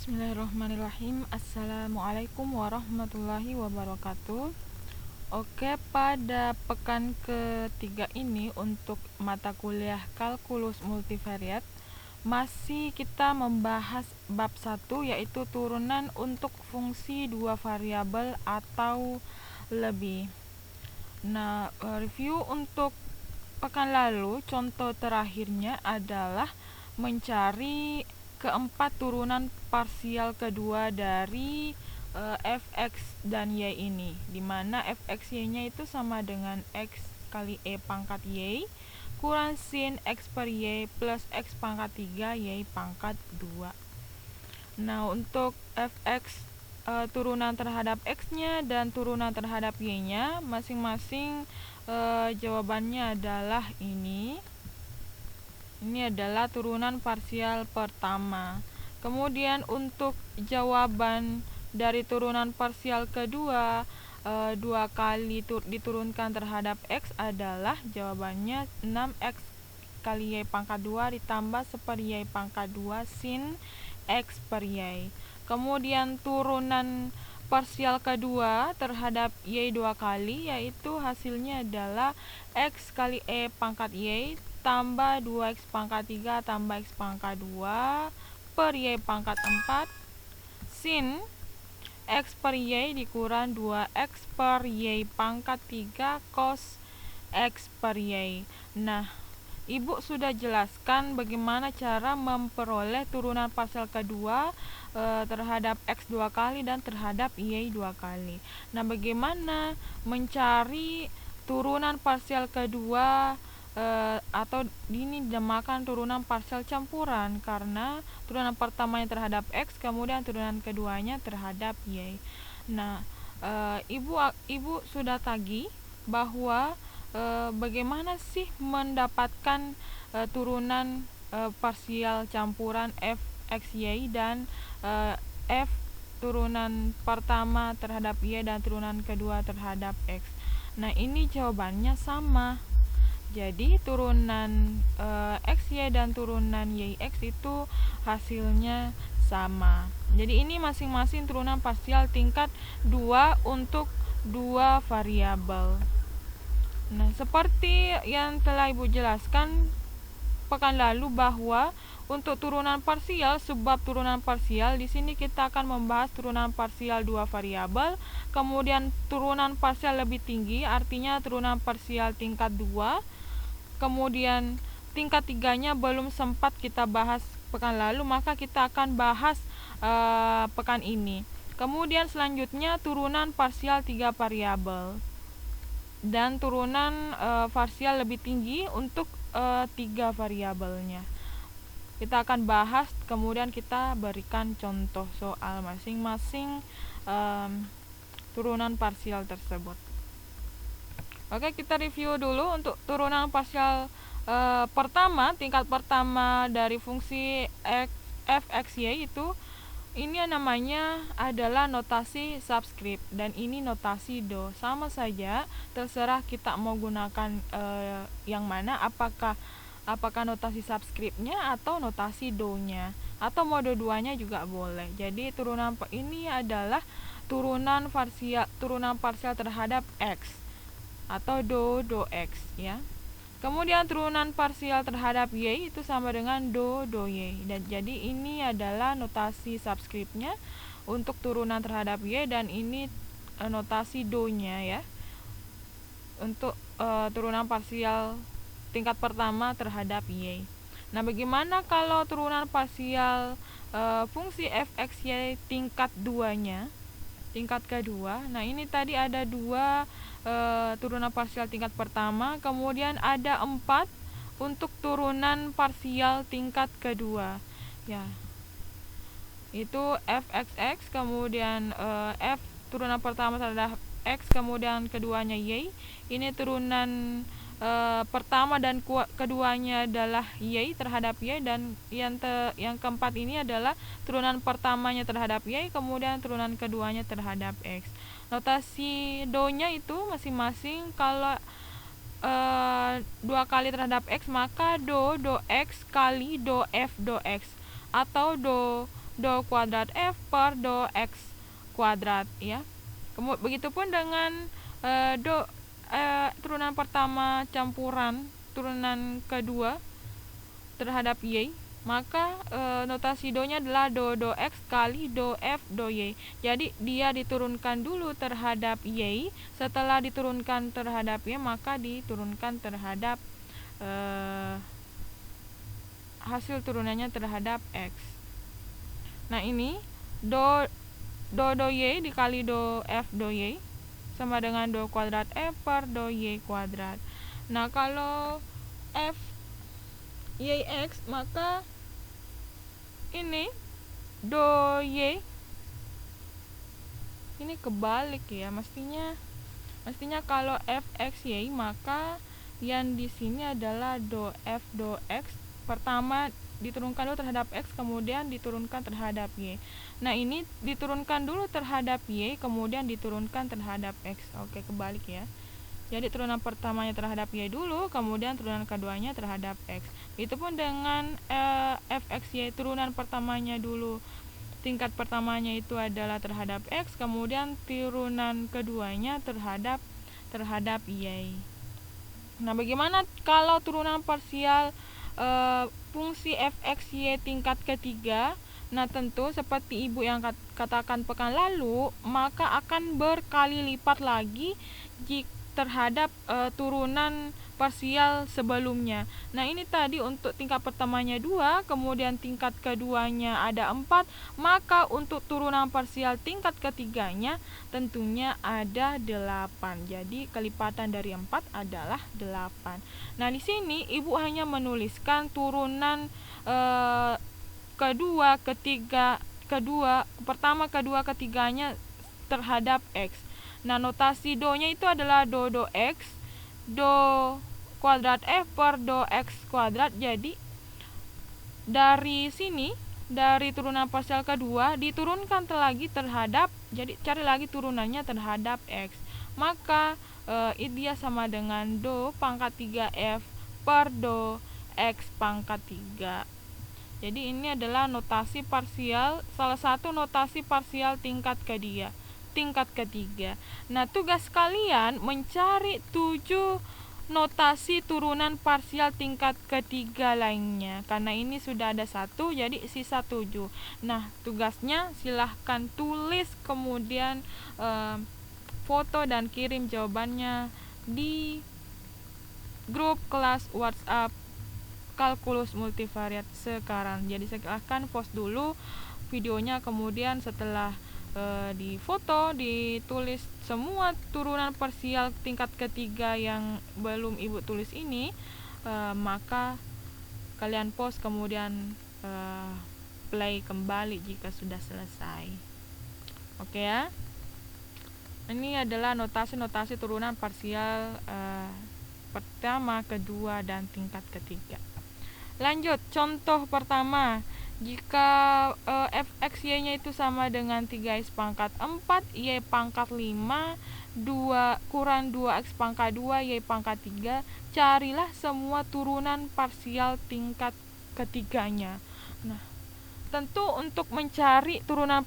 Bismillahirrahmanirrahim. Assalamualaikum warahmatullahi wabarakatuh. Oke, pada pekan ketiga ini untuk mata kuliah kalkulus multivariat masih kita membahas bab 1, yaitu turunan untuk fungsi dua variabel atau lebih. Nah, review untuk pekan lalu, contoh terakhirnya adalah mencari keempat turunan parsial kedua dari fx dan y ini, dimana fx y-nya itu sama dengan x kali e pangkat y kurang sin x per y plus x pangkat 3 y pangkat 2. Nah, untuk fx turunan terhadap x-nya dan turunan terhadap y-nya masing-masing jawabannya adalah ini. Ini adalah turunan parsial pertama. Kemudian untuk jawaban dari turunan parsial kedua, 2 kali diturunkan terhadap x adalah jawabannya 6x kali y pangkat 2 ditambah 1 y pangkat 2 sin x per y. Kemudian turunan parsial kedua terhadap y 2 kali, yaitu hasilnya adalah x kali e pangkat y tambah 2x pangkat 3 tambah x pangkat 2 per y pangkat 4 sin x per y dikurang 2x per y pangkat 3 cos x per y. Nah, Ibu sudah jelaskan bagaimana cara memperoleh turunan parsial kedua terhadap x 2 kali dan terhadap y 2 kali. Nah, bagaimana mencari turunan parsial kedua atau ini dinamakan turunan parsial campuran, karena turunan pertamanya terhadap x, kemudian turunan keduanya terhadap y. Nah, ibu sudah tagih bahwa bagaimana sih mendapatkan turunan parsial campuran f x y dan f turunan pertama terhadap y dan turunan kedua terhadap x. Nah, ini jawabannya sama. Jadi turunan xy dan turunan yx itu hasilnya sama. Jadi ini masing-masing turunan parsial tingkat 2 untuk dua variabel. Nah, seperti yang telah Ibu jelaskan pekan lalu bahwa untuk turunan parsial, sebab turunan parsial di sini kita akan membahas turunan parsial dua variabel, kemudian turunan parsial lebih tinggi artinya turunan parsial tingkat 2. Kemudian tingkat 3-nya belum sempat kita bahas pekan lalu, maka kita akan bahas pekan ini. Kemudian selanjutnya turunan parsial 3 variabel dan turunan parsial lebih tinggi untuk 3 variabelnya. Kita akan bahas, kemudian kita berikan contoh soal masing-masing turunan parsial tersebut. Oke, kita review dulu untuk turunan parsial pertama, tingkat pertama dari fungsi fxy itu, ini namanya adalah notasi subskrip dan ini notasi do. Sama saja, terserah kita mau gunakan yang mana, apakah notasi subskripnya atau notasi do-nya, atau mau dua-duanya juga boleh. Jadi turunan ini adalah turunan parsial terhadap x atau do x ya. Kemudian turunan parsial terhadap y itu sama dengan do y. Dan jadi ini adalah notasi subskripnya untuk turunan terhadap y, dan ini notasi do-nya ya. Untuk turunan parsial tingkat pertama terhadap y. Nah, bagaimana kalau turunan parsial fungsi fxy tingkat 2-nya? Tingkat kedua. Nah, ini tadi ada 2 turunan parsial tingkat pertama, kemudian ada 4 untuk turunan parsial tingkat kedua. Ya. Itu fxx, kemudian f turunan pertama terhadap x, kemudian keduanya y. Ini turunan pertama dan keduanya adalah y terhadap y, dan yang keempat ini adalah turunan pertamanya terhadap y, kemudian turunan keduanya terhadap x. Notasi do-nya itu masing-masing kalau 2 kali terhadap x, maka do x kali do f do x, atau do do kuadrat F per do X kuadrat ya. Begitupun dengan turunan pertama campuran turunan kedua terhadap Y, maka notasi do-nya adalah do X kali do F do Y. Jadi dia diturunkan dulu terhadap Y, setelah diturunkan terhadap Y maka diturunkan terhadap hasil turunannya terhadap X. Nah ini do Y dikali do F do Y sama dengan do kuadrat F per do Y kuadrat. Nah kalau F Y X maka ini do Y ini kebalik ya, mestinya kalau F X Y maka yang di sini adalah do F do X pertama diturunkan dulu terhadap X kemudian diturunkan terhadap Y. Nah ini diturunkan dulu terhadap Y kemudian diturunkan terhadap X. Oke, kebalik ya. Jadi turunan pertamanya terhadap Y dulu kemudian turunan keduanya terhadap X. Itupun dengan Fxy, turunan pertamanya dulu, tingkat pertamanya itu adalah terhadap X kemudian turunan keduanya terhadap Y. Nah bagaimana kalau turunan parsial fungsi Fxy tingkat ketiga? Nah tentu seperti ibu yang katakan pekan lalu, maka akan berkali lipat lagi jika terhadap turunan parsial sebelumnya. Nah ini tadi untuk tingkat pertamanya 2, kemudian tingkat keduanya ada 4, maka untuk turunan parsial tingkat ketiganya tentunya ada 8. Jadi kelipatan dari 4 adalah 8. Nah di sini ibu hanya menuliskan turunan pertama, kedua, ketiganya terhadap X. Nah notasi do-nya itu adalah do X, do kuadrat F per do X kuadrat. Jadi dari sini, dari turunan parsial kedua diturunkan lagi terhadap, jadi cari lagi turunannya terhadap X. Maka dia sama dengan do pangkat 3F per do X pangkat 3. Jadi ini adalah notasi parsial, salah satu notasi parsial tingkat ketiga. Nah tugas kalian mencari 7 notasi turunan parsial tingkat ketiga lainnya. Karena ini sudah ada 1, jadi sisa 7. Nah tugasnya silahkan tulis kemudian foto dan kirim jawabannya di grup kelas WhatsApp kalkulus multivariat sekarang. Jadi silahkan post dulu videonya, kemudian setelah difoto, ditulis semua turunan parsial tingkat ketiga yang belum ibu tulis ini, maka kalian post kemudian play kembali jika sudah selesai. Oke ya. Ini adalah notasi turunan parsial pertama, kedua, dan tingkat ketiga. Lanjut, contoh pertama. Jika Fxy-nya itu sama dengan 3x pangkat 4, Y pangkat 5, 2 kurang 2x pangkat 2, Y pangkat 3, carilah semua turunan parsial tingkat ketiganya. Nah, tentu untuk mencari turunan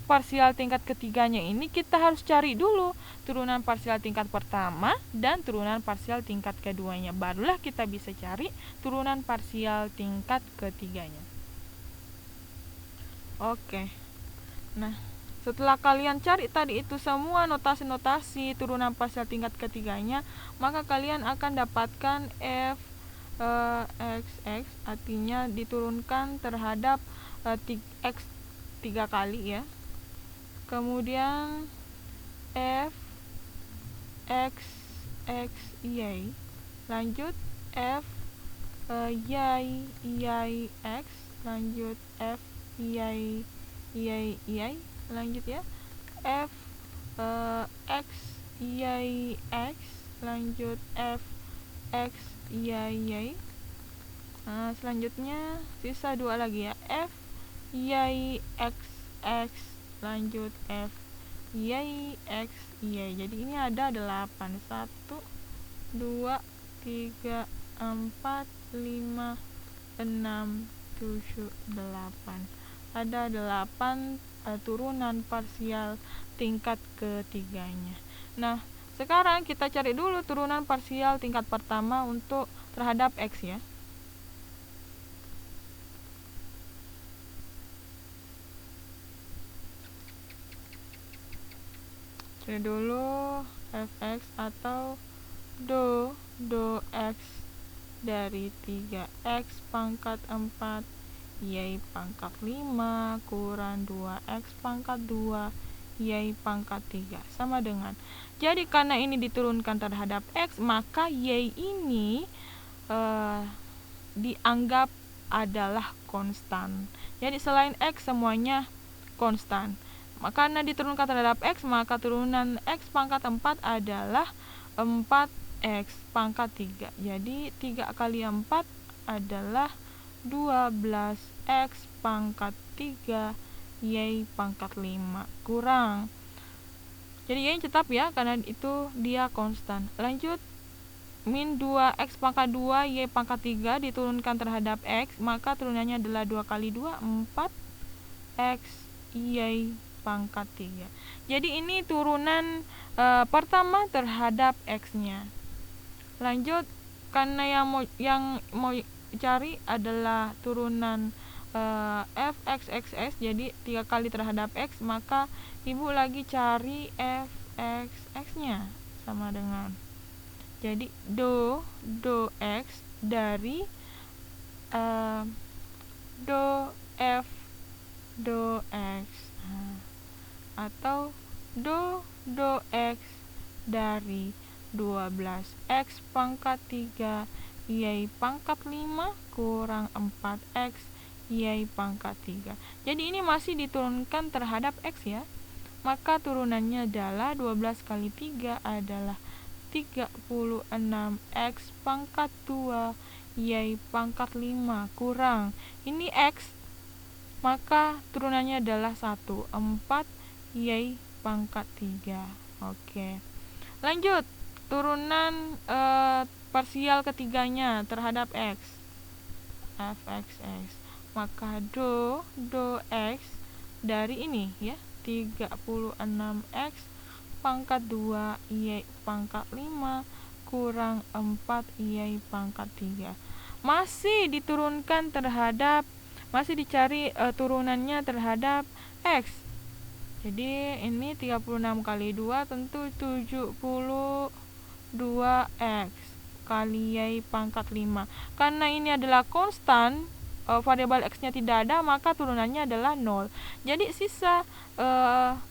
parsial tingkat ketiganya ini kita harus cari dulu turunan parsial tingkat pertama dan turunan parsial tingkat keduanya. Barulah kita bisa cari turunan parsial tingkat ketiganya. Oke. Nah, setelah kalian cari tadi itu semua notasi turunan parsial tingkat ketiganya, maka kalian akan dapatkan F X artinya diturunkan terhadap X 3 kali ya. Kemudian F X Y, lanjut F Y X, lanjut F Y, lanjut ya F X Y X, lanjut F X Y. Nah, selanjutnya sisa 2 lagi ya, F Y X X, lanjut F Y X Y. Jadi ini ada 8, 1 2 3 4 5 6 7 8. ada 8 turunan parsial tingkat ketiganya. Nah, sekarang kita cari dulu turunan parsial tingkat pertama untuk terhadap X ya. Cari dulu fx atau do x dari 3x pangkat 4 y pangkat 5 kurang 2x pangkat 2 y pangkat 3 sama dengan. Jadi karena ini diturunkan terhadap x, maka y ini dianggap adalah konstan. Jadi selain x semuanya konstan. Karena diturunkan terhadap x, maka turunan x pangkat 4 adalah 4x pangkat 3. Jadi 3 kali 4 adalah 12x pangkat 3 y pangkat 5 kurang. Jadi y tetap ya, karena itu dia konstan. Lanjut, min 2x pangkat 2 y pangkat 3 diturunkan terhadap x, maka turunannya adalah 2 kali 2 4x y pangkat 3. Jadi ini turunan pertama terhadap x-nya. Lanjut, karena yang mau cari adalah turunan fxxs, jadi 3 kali terhadap x, maka ibu lagi cari fxx-nya sama dengan, jadi do x dari do f do x, atau do x dari 12x pangkat 3 y pangkat 5 kurang 4x y pangkat 3. Jadi ini masih diturunkan terhadap x ya. Maka turunannya adalah 12 kali 3 adalah 36x pangkat 2 y pangkat 5 kurang, ini x, maka turunannya adalah 1, 4 y pangkat 3. Oke. Lanjut, turunan parsial ketiganya terhadap x, fxx. Maka do x dari ini ya, 36x pangkat 2 y pangkat 5 kurang 4 y pangkat 3. Masih diturunkan terhadap, masih dicari turunannya terhadap x. Jadi ini 36 kali 2 tentu 72x kali y pangkat 5. Karena ini adalah konstan, variabel x-nya tidak ada, maka turunannya adalah 0. Jadi sisa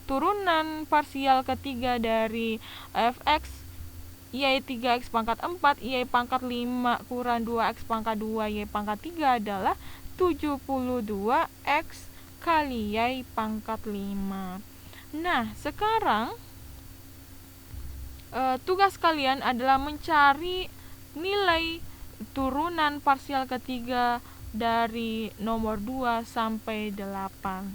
turunan parsial ketiga dari fx y 3x pangkat 4 y pangkat 5 kurang 2x pangkat 2 y pangkat 3 adalah 72x kali y pangkat 5. Nah, sekarang tugas kalian adalah mencari nilai turunan parsial ketiga dari nomor 2 sampai 8.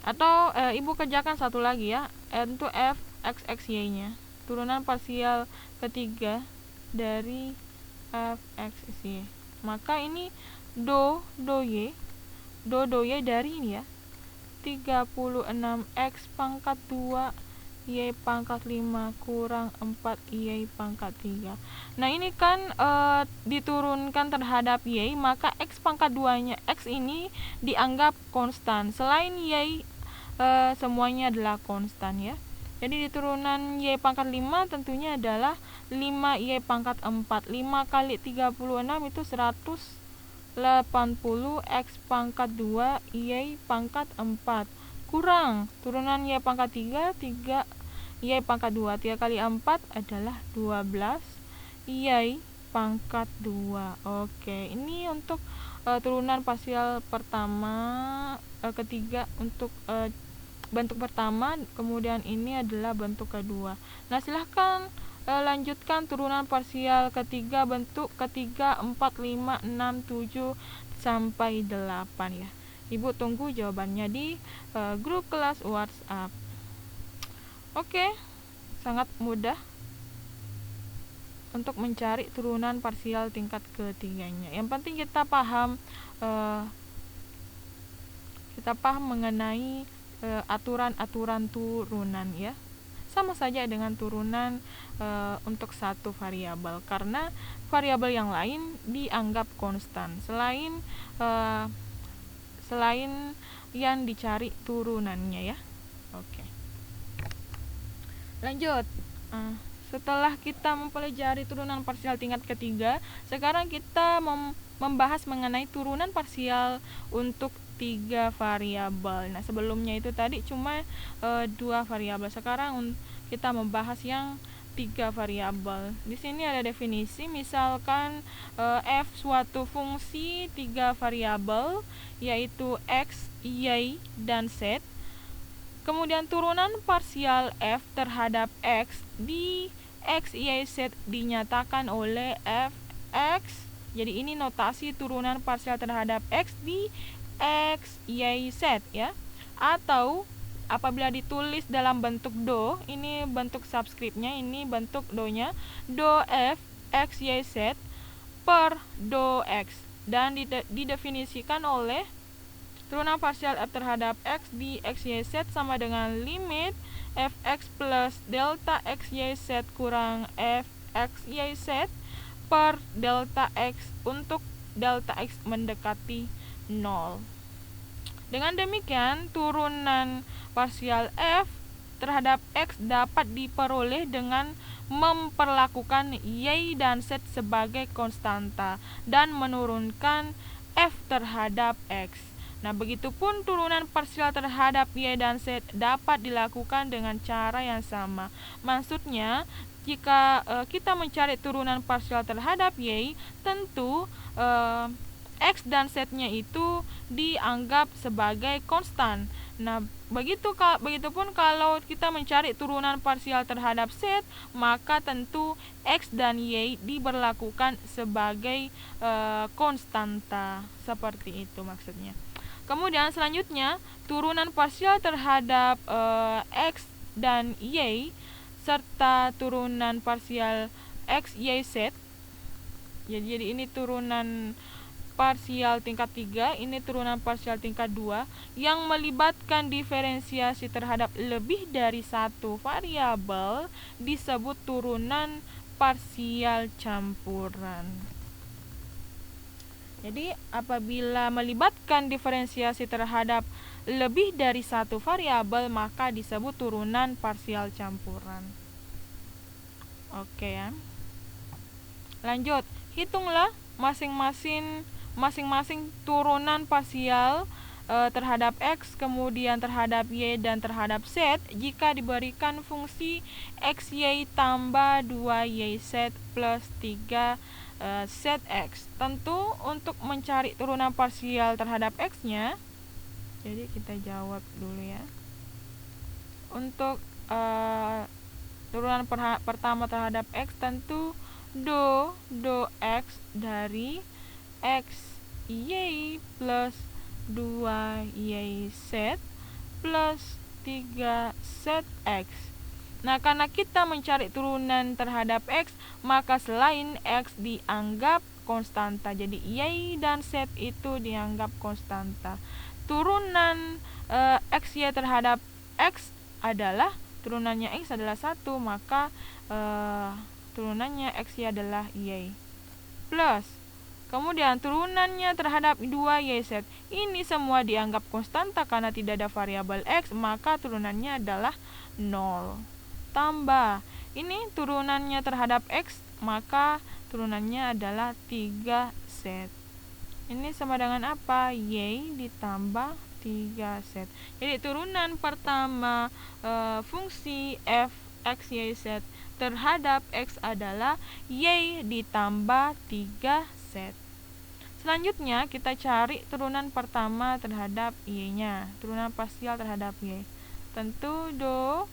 Atau ibu kerjakan satu lagi ya, untuk f x x y nya, turunan parsial ketiga dari f x y. Maka ini do y dari ini ya, 36x pangkat 2 y pangkat 5 kurang 4 y pangkat 3. Nah ini kan diturunkan terhadap y, maka x pangkat 2 nya x ini dianggap konstan. Selain y semuanya adalah konstan ya. Jadi di turunan y pangkat 5 tentunya adalah 5 y pangkat 4. 5 kali 36 itu 180 x pangkat 2 y pangkat 4 kurang turunan y pangkat 3 y pangkat 2. 3 kali 4 adalah 12 y pangkat 2. Oke, ini untuk turunan parsial pertama, ketiga untuk bentuk pertama, kemudian ini adalah bentuk kedua. Nah, silahkan lanjutkan turunan parsial ketiga bentuk ketiga 4, 5, 6, 7 sampai 8 ya. Ibu tunggu jawabannya di grup kelas WhatsApp. Oke, sangat mudah untuk mencari turunan parsial tingkat ketiganya. Yang penting kita paham kita paham mengenai aturan-aturan turunan ya. Sama saja dengan turunan untuk satu variabel, karena variabel yang lain dianggap konstan selain yang dicari turunannya ya. Oke. Lanjut. Setelah kita mempelajari turunan parsial tingkat ketiga, sekarang kita membahas mengenai turunan parsial untuk 3 variabel. Nah, sebelumnya itu tadi cuma 2 variabel. Sekarang kita membahas yang 3 variabel. Di sini ada definisi, misalkan f suatu fungsi 3 variabel yaitu x, y, dan z. Kemudian turunan parsial f terhadap x di x, y, z dinyatakan oleh f(x). Jadi ini notasi turunan parsial terhadap x di x, y, z ya. Atau apabila ditulis dalam bentuk do, ini bentuk subskripnya, ini bentuk do-nya, do f x, y, z per do x, dan didefinisikan oleh turunan parsial f terhadap x di x, y, z sama dengan limit fx plus delta x, y, z kurang fx, y, z per delta x untuk delta x mendekati 0. Dengan demikian, turunan parsial f terhadap x dapat diperoleh dengan memperlakukan y dan z sebagai konstanta dan menurunkan f terhadap x. Nah, begitupun turunan parsial terhadap y dan z dapat dilakukan dengan cara yang sama. Maksudnya, jika kita mencari turunan parsial terhadap y, tentu x dan z-nya itu dianggap sebagai konstan. Nah, begitupun kalau kita mencari turunan parsial terhadap z, maka tentu x dan y diberlakukan sebagai konstanta. Seperti itu maksudnya. Kemudian selanjutnya, turunan parsial terhadap x dan y serta turunan parsial x, y, z. Jadi ini turunan parsial tingkat 3, ini turunan parsial tingkat 2 yang melibatkan diferensiasi terhadap lebih dari satu variabel disebut turunan parsial campuran. Jadi apabila melibatkan diferensiasi terhadap lebih dari satu variabel, maka disebut turunan parsial campuran. Oke ya. Lanjut, hitunglah masing-masing turunan parsial terhadap x, kemudian terhadap y, dan terhadap z jika diberikan fungsi x, y tambah 2y z plus 3 zx. Tentu untuk mencari turunan parsial terhadap x-nya, jadi kita jawab dulu ya. Untuk turunan pertama terhadap x, tentu do x dari x, y plus 2y z plus 3 zx. Nah, karena kita mencari turunan terhadap x, maka selain x dianggap konstanta. Jadi y dan z itu dianggap konstanta. Turunan x, y terhadap x adalah, turunannya x adalah 1, maka turunannya x, y adalah y. Plus, kemudian turunannya terhadap 2y z, ini semua dianggap konstanta karena tidak ada variabel x, maka turunannya adalah 0. Tambah, ini turunannya terhadap x, maka turunannya adalah 3z. Ini sama dengan apa? Y ditambah 3z. Jadi turunan pertama fungsi f x, y, z terhadap x adalah y ditambah 3z. Selanjutnya kita cari turunan pertama terhadap y-nya, turunan parsial terhadap y. Tentu do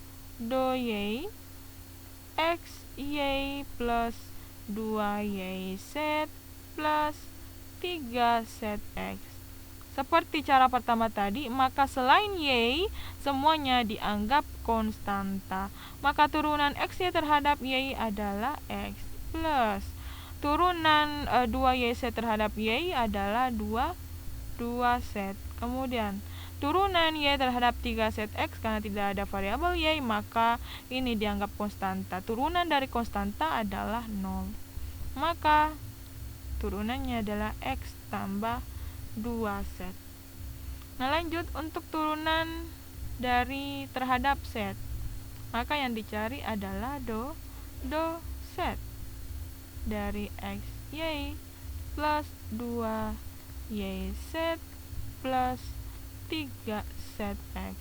y x, y plus 2y z plus 3zx. Seperti cara pertama tadi, maka selain y semuanya dianggap konstanta. Maka turunan x, y terhadap y adalah x plus turunan 2y z terhadap y adalah 2z. Kemudian turunan Y terhadap 3 set X karena tidak ada variabel Y, maka ini dianggap konstanta. Turunan dari konstanta adalah 0. Maka turunannya adalah X tambah 2 set. Nah, lanjut untuk turunan dari terhadap set. Maka yang dicari adalah do set dari X Y plus 2 Y set plus 3 set X.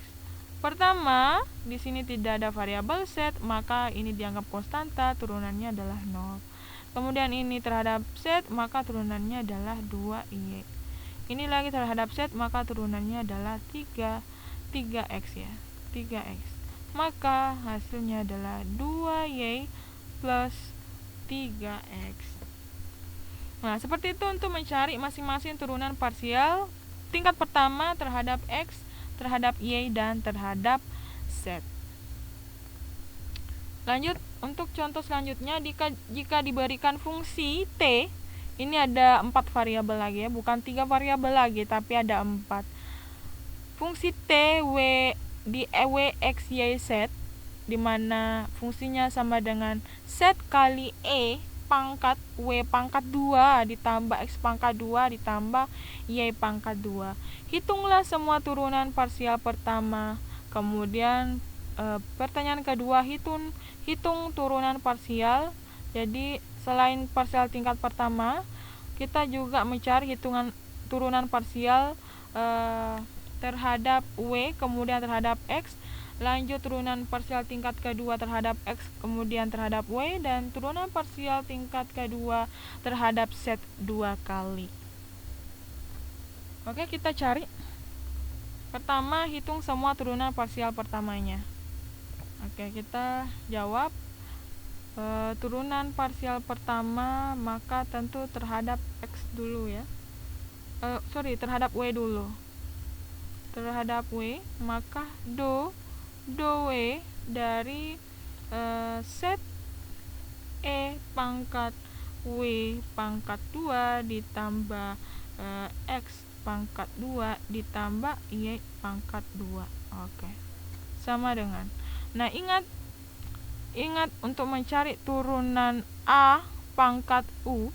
Pertama, di sini tidak ada variabel set, maka ini dianggap konstanta, turunannya adalah 0. Kemudian ini terhadap set, maka turunannya adalah 2Y. Ini lagi terhadap set, maka turunannya adalah 3X ya, 3X. Maka hasilnya adalah 2Y plus 3X. Nah, seperti itu untuk mencari masing-masing turunan parsial tingkat pertama terhadap X, terhadap Y, dan terhadap Z. Lanjut, untuk contoh selanjutnya, jika diberikan fungsi T, ini ada 4 variabel lagi ya, bukan 3 variabel lagi, tapi ada 4. Fungsi T di W, X, Y, Z, di mana fungsinya sama dengan Z kali E pangkat W pangkat 2 ditambah X pangkat 2 ditambah Y pangkat 2. Hitunglah semua turunan parsial pertama. Kemudian pertanyaan kedua, hitung turunan parsial. Jadi selain parsial tingkat pertama, kita juga mencari hitungan turunan parsial terhadap W, kemudian terhadap X, lanjut turunan parsial tingkat kedua terhadap X, kemudian terhadap Y, dan turunan parsial tingkat kedua terhadap Z 2 kali. Oke, kita cari. Pertama, hitung semua turunan parsial pertamanya. Oke, kita jawab. Turunan parsial pertama, maka tentu terhadap X dulu ya. Terhadap Y dulu. Terhadap W, maka do W dari set E pangkat W pangkat 2 ditambah X pangkat 2 ditambah Y pangkat 2. Oke. Sama dengan. Nah, ingat untuk mencari turunan A pangkat U,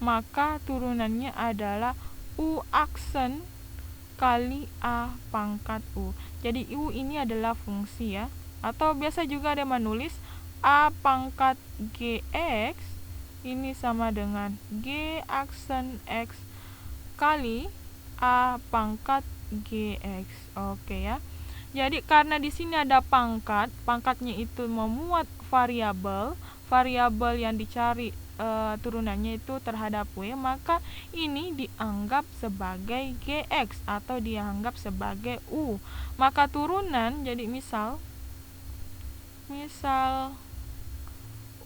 maka turunannya adalah U aksen kali A pangkat U. Jadi U ini adalah fungsi ya. Atau biasa juga ada menulis A pangkat GX ini sama dengan G aksen X kali A pangkat GX. Oke ya. Jadi karena di sini ada pangkatnya itu memuat variabel yang dicari turunannya itu terhadap W, maka ini dianggap sebagai GX atau dianggap sebagai U. Maka turunan, jadi misal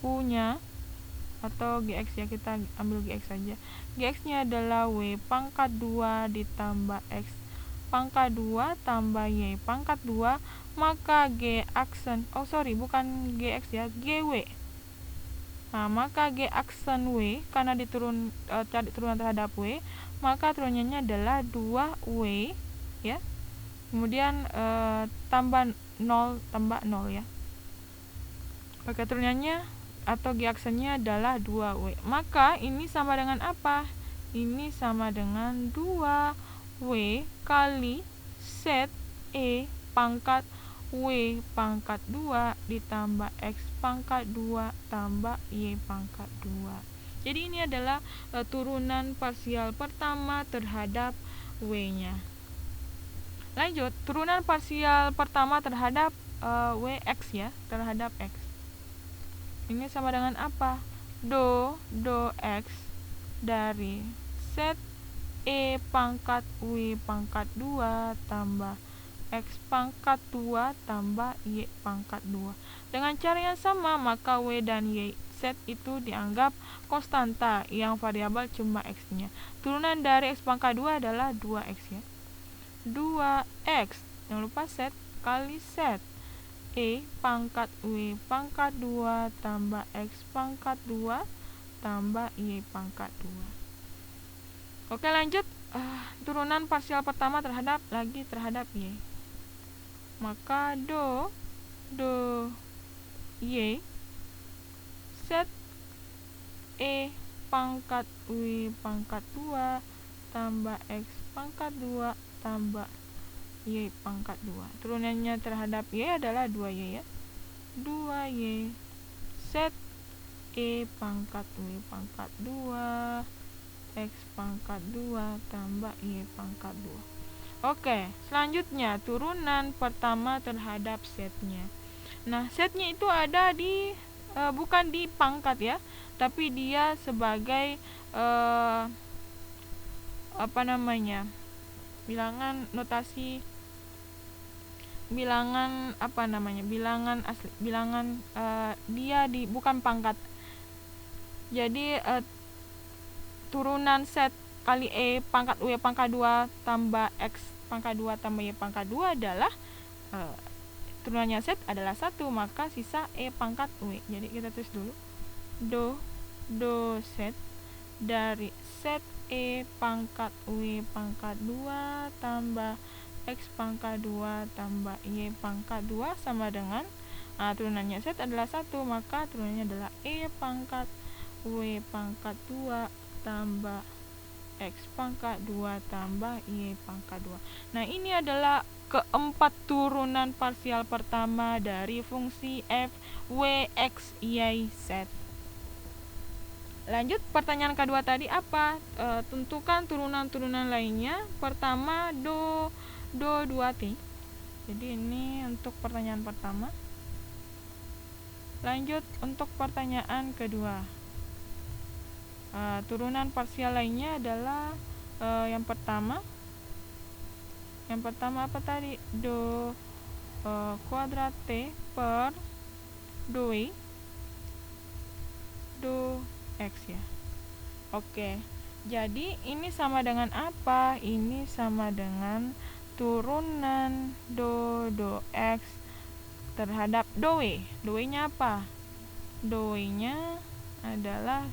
U-nya atau GX ya, kita ambil GX saja. GX-nya adalah W pangkat 2 ditambah X pangkat 2 tambah Y pangkat 2, maka G aksen, bukan GX ya, GW. Nah, maka G aksen W karena cari turunan terhadap W, maka turunannya adalah 2W ya. Kemudian tambah 0 ya. Maka turunannya atau G aksennya adalah 2W. Maka ini sama dengan apa? Ini sama dengan 2W kali set E pangkat W pangkat 2 ditambah X pangkat 2 tambah Y pangkat 2. Jadi ini adalah turunan parsial pertama terhadap W-nya. Lanjut, turunan parsial pertama terhadap WX ya, terhadap X. Ini sama dengan apa? Do X dari set E pangkat W pangkat 2 tambah X pangkat 2 tambah Y pangkat 2. Dengan cara yang sama, maka W dan Y set itu dianggap konstanta, yang variabel cuma X-nya. Turunan dari X pangkat 2 adalah 2X ya. 2X, jangan lupa set kali set E pangkat W pangkat 2 tambah X pangkat 2 tambah Y pangkat 2. Oke, lanjut. turunan parsial pertama terhadap Y. Maka do Y set E pangkat W pangkat 2 tambah X pangkat 2 tambah Y pangkat 2. Turunannya terhadap Y adalah 2Y ya. 2Y set E pangkat W pangkat 2 X pangkat 2 tambah Y pangkat 2. Oke, selanjutnya turunan pertama terhadap setnya. Nah, setnya itu ada di bukan di pangkat ya, tapi dia sebagai bilangan notasi, bilangan bilangan asli, bilangan dia di bukan pangkat. Jadi turunan set kali E pangkat W pangkat 2 tambah X pangkat 2 tambah Y pangkat 2 adalah turunannya set adalah 1, maka sisa E pangkat W. Jadi kita tulis dulu do set dari set E pangkat W pangkat 2 tambah X pangkat 2 tambah Y pangkat 2 sama dengan turunannya set adalah 1, maka turunannya adalah E pangkat W pangkat 2 tambah X pangkat 2 tambah Y pangkat 2. Nah, ini adalah keempat turunan parsial pertama dari fungsi f, w, x, y, z. Lanjut, pertanyaan kedua tadi apa? Tentukan turunan-turunan lainnya. Pertama, do 2T. Jadi ini untuk pertanyaan pertama. Lanjut untuk pertanyaan kedua. Turunan parsial lainnya adalah yang pertama apa tadi? Do kuadrat T per do Y do X ya. Oke, jadi ini sama dengan apa? Ini sama dengan turunan do X terhadap do Y. Do Y-nya apa? Do Y-nya adalah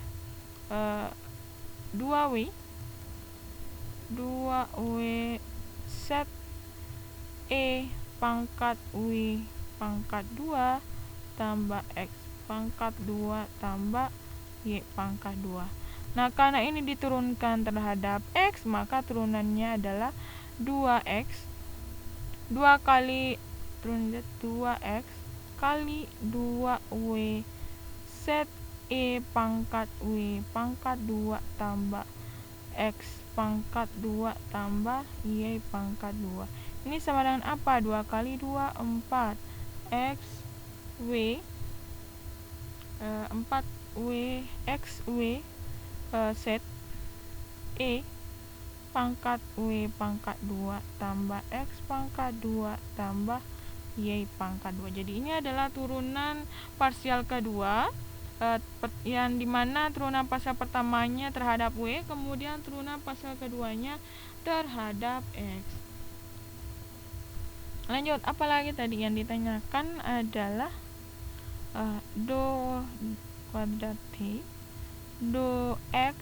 2W set E pangkat W pangkat 2 tambah X pangkat 2 tambah Y pangkat 2. Nah, karena ini diturunkan terhadap X, maka turunannya adalah 2X 2 kali 2X kali 2W set E pangkat W pangkat 2 tambah X pangkat 2 tambah Y pangkat 2. Ini sama dengan apa? 2 kali 2, 4 X W 4W X W set E pangkat W pangkat 2 tambah X pangkat 2 tambah Y pangkat 2. Jadi ini adalah turunan parsial kedua, yang dimana turunan parsial pertamanya terhadap W, kemudian turunan parsial keduanya terhadap X. Lanjut, apalagi tadi yang ditanyakan adalah do kuadrat T do X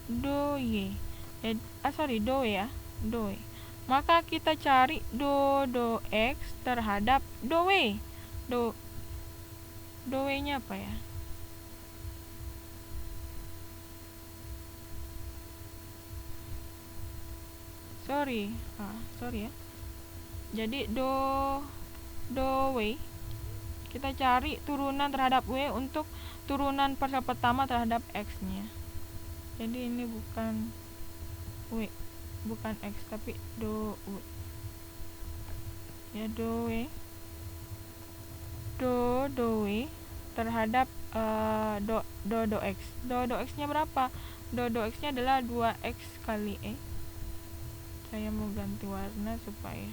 do Y do ya, do Y. Maka kita cari do X terhadap do W. Do W-nya apa ya? Sorry ya. Jadi do W kita cari turunan terhadap W untuk turunan parsial pertama terhadap X-nya. Jadi ini bukan W, bukan X, tapi do W. Ya, do W terhadap do X. Do X-nya berapa? Do X-nya adalah 2X kali E. Saya mau ganti warna supaya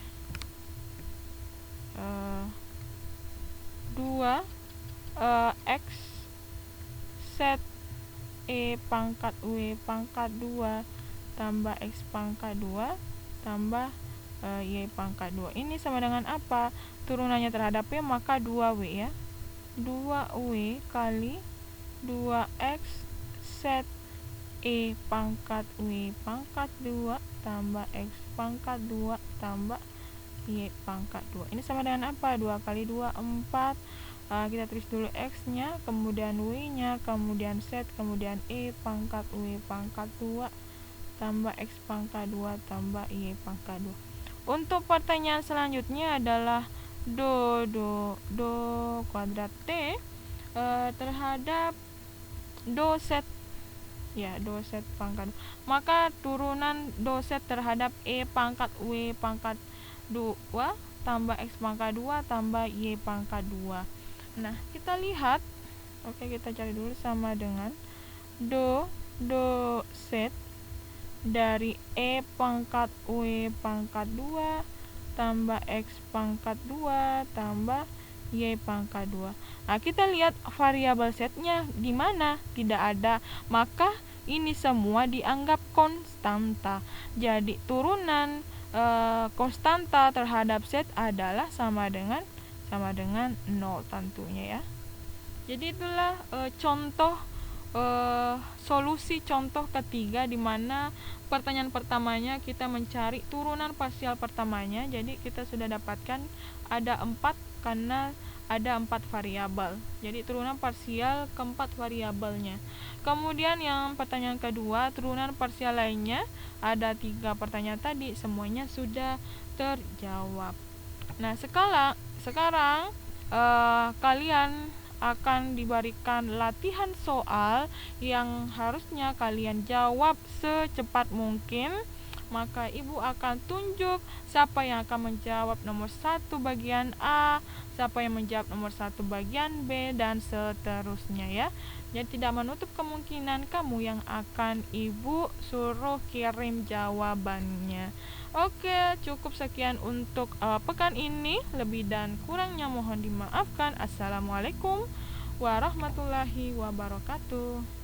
2X set E pangkat W pangkat 2 tambah X pangkat 2 tambah Y pangkat 2. Ini sama dengan apa? Turunannya terhadap Y, maka 2W ya. 2W kali 2X set E pangkat W pangkat 2 tambah X pangkat 2 tambah Y pangkat 2. Ini sama dengan apa? 2 kali 2, 4. Kita tulis dulu X-nya, kemudian Y-nya, kemudian Z, kemudian E pangkat W pangkat 2 tambah X pangkat 2 tambah Y pangkat 2. Untuk pertanyaan selanjutnya adalah do kuadrat T terhadap do Z, ya, do Z pangkat 2. Maka turunan do Z terhadap E pangkat W pangkat 2 tambah X pangkat 2 tambah Y pangkat 2. Nah, kita lihat. Oke, kita cari dulu sama dengan do Z dari E pangkat W pangkat 2 tambah X pangkat 2 tambah Y pangkat 2. Nah, kita lihat variabel Z-nya di mana? Tidak ada. Maka ini semua dianggap konstanta. Jadi turunan konstanta terhadap Z adalah sama dengan 0 tentunya, ya. Jadi itulah contoh solusi contoh ketiga, di mana pertanyaan pertamanya kita mencari turunan parsial pertamanya. Jadi kita sudah dapatkan ada 4 karena ada 4 variabel. Jadi turunan parsial keempat variabelnya. Kemudian yang pertanyaan kedua, turunan parsial lainnya ada 3 pertanyaan tadi, semuanya sudah terjawab. Nah, sekarang kalian akan diberikan latihan soal yang harusnya kalian jawab secepat mungkin. Maka ibu akan tunjuk siapa yang akan menjawab nomor 1 bagian A, siapa yang menjawab nomor 1 bagian B, dan seterusnya, ya. Jadi tidak menutup kemungkinan kamu yang akan ibu suruh kirim jawabannya. Oke, cukup sekian untuk pekan ini. Lebih dan kurangnya mohon dimaafkan. Assalamualaikum warahmatullahi wabarakatuh.